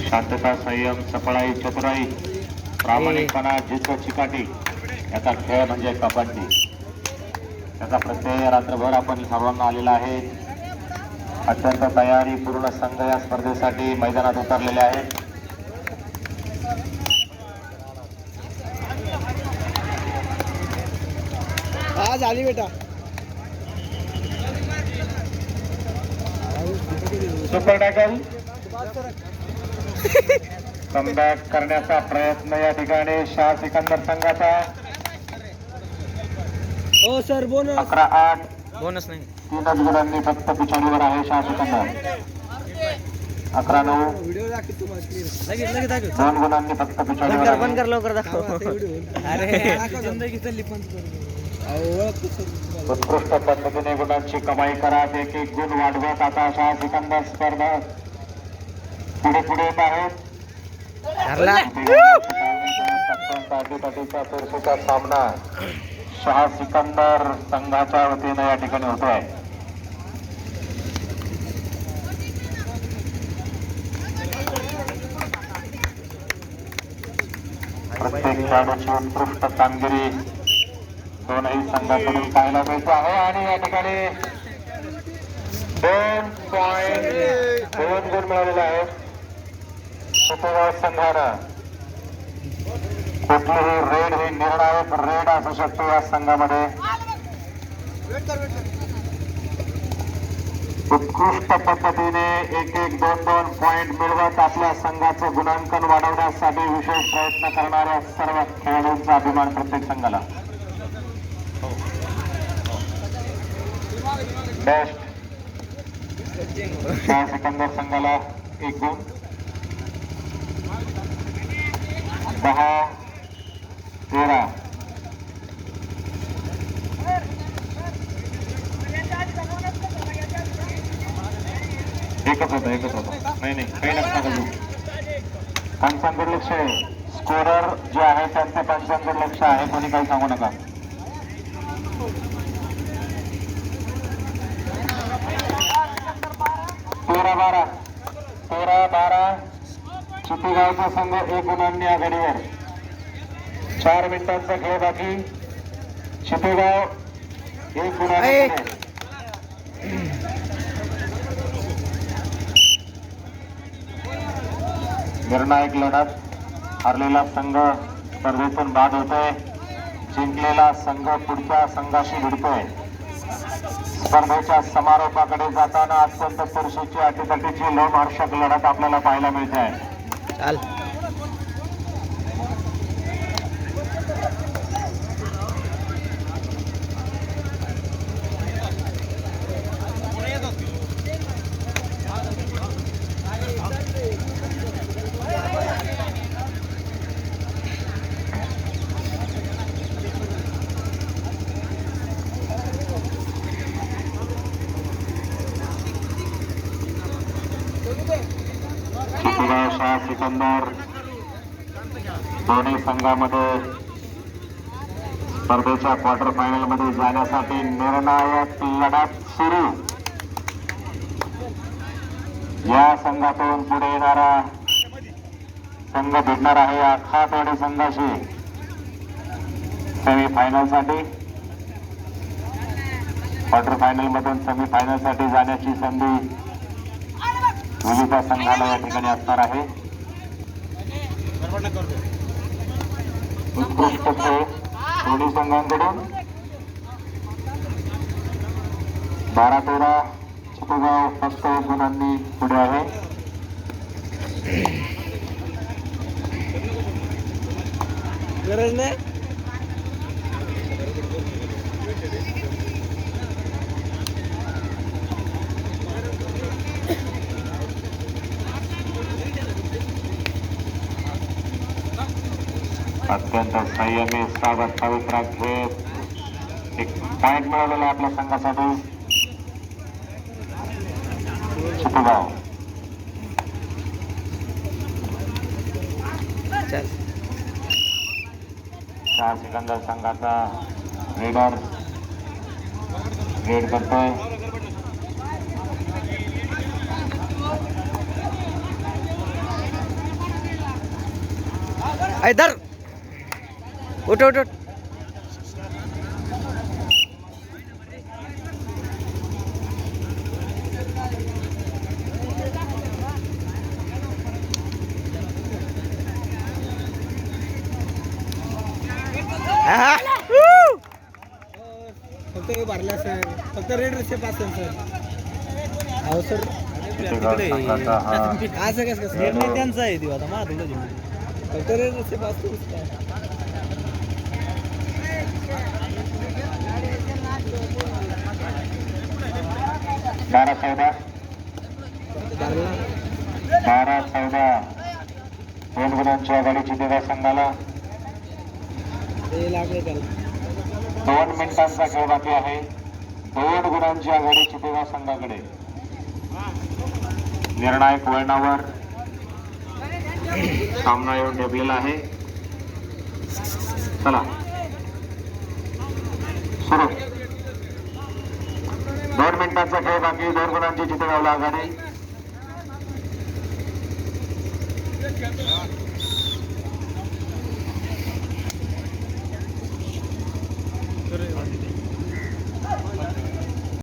शांतता, संयम, सफळाई, चतुराई, प्रामाणिकपणा, जिद्द, चिकाटी याचा खेळ म्हणजे कबड्डी. त्याचा प्रत्यय रात्रभर आपण सर्वांना आलेला आहे. अत्यंत तयारी पूर्ण संघ या स्पर्धेसाठी मैदानात उतरलेले आहेत. आज आली बेटा सुपर टॅकल कमबॅक करण्याचा प्रयत्न या ठिकाणी शाह सिकंदर संघाचा. हो सर बोनस 11-8 बोनस नाही 3 गुणांनी फक्त पिछाडीवर आहे शाह सिकंदर. 11-9 व्हिडिओ दाखव तुम्हाला लगेच लगेच दाखव 2 गुणांनी फक्त पिछाडीवर आहे. बंद कर लवकर दाखव. अरे जिंदगी चालली पण उत्कृष्ट पद्धतीने गुणांची कमाई करत एक गुण वाढवत आता शाह सिकंदर स्पर्धा पुढे पुढे येत आहेत. चुरशीचा सामना शाह सिकंदर संघाच्या वतीने या ठिकाणी होतोय. प्रत्येक खेळाडूची उत्कृष्ट कामगिरी दोनही संघाकडून पाहायला मिळते आहे आणि या ठिकाणी 2 गुण मिळालेले आहेत चितूरगाव संघानं. कुठलीही रेड ही निर्णायक रेड असू शकतो या संघामध्ये. उत्कृष्ट पद्धतीने 1-1, 2-2 पॉइंट मिळवत आपल्या संघाचं गुणांकन वाढवण्यासाठी विशेष प्रयत्न करणाऱ्या सर्व खेळाडूंचा अभिमान प्रत्येक संघाला. बेस्ट शाह सिकंदर संघाला 1 गुण. 10-13 एकच होता नाही काही नसतं अजून. पंचांकडे लक्ष आहे. स्कोरर जे आहे त्यांचे पंचांकडे लक्ष आहे. कोणी काही सांगू नका. 13-12 चितूरगावचा संघ 1 गुणांनी आघाडीवर. 4 मिनिटांचा खेळ बाकी. चितूरगाव 1 गुणांनी. निर्णायक लढत. हरलेला संघ स्पर्धेतून बाद होतोय. जिंकलेला संघ पुढच्या संघाशी भिडतोय. स्पर्धेच्या समारोपाकडे जाताना अत्यंत चुरशीची अटीतटीची लोमहर्षक लढत आपल्याला पाहायला मिळते आहे. चितूरगाव शाह सिकंदर दोन्ही संघामध्ये स्पर्धेच्या क्वार्टर फायनल मध्ये जाण्यासाठी निर्णायक लढत सुरू. या संघातून पुढे येणारा संघ भिडणार आहे आखातवाडी संघाशी सेमीफायनल साठी. क्वार्टर फायनल मधून सेमीफायनल साठी जाण्याची संधी विविध संघाला या ठिकाणी असणार आहे. उत्कृष्ट खेळ दोन्ही संघांकडून. 12-13 चितूरगाव फक्त 1 गुणांनी पुढे आहे. गरज नाही अत्यंत संयमी 27 खेळ. 1 पॉइंट मिळवलेला आपल्या संघासाठी चितूरगाव. शाह सिकंदर संघाचा रेडर रेड करतोय. ऐ धर उठ उठ उठ आहा! फक्त भरला सर फक्त रेड रिसेप असेल सर अहो सर चितेगाव संघाचा हा असं कसं कसं निर्णय त्यांचा आहे देऊ आता माझं थोडं आहे. फक्त रेड रिसेप असतो काय 12-14 भरला 12-14 दोन गुणांची आघाडी चितेगाव संघाला. ते लागले त्याला 2 मिनिटांचा खेळ बाकी आहे. 2 गुणांची आघाडी चितेगाव संघाकडे. निर्णायक वळणावर सामना येऊन ठेपलेला आहे. चला सुरू. 2 मिनिटांचा खेळ बाकी. 2 गुणांची चितेगावला आघाडी.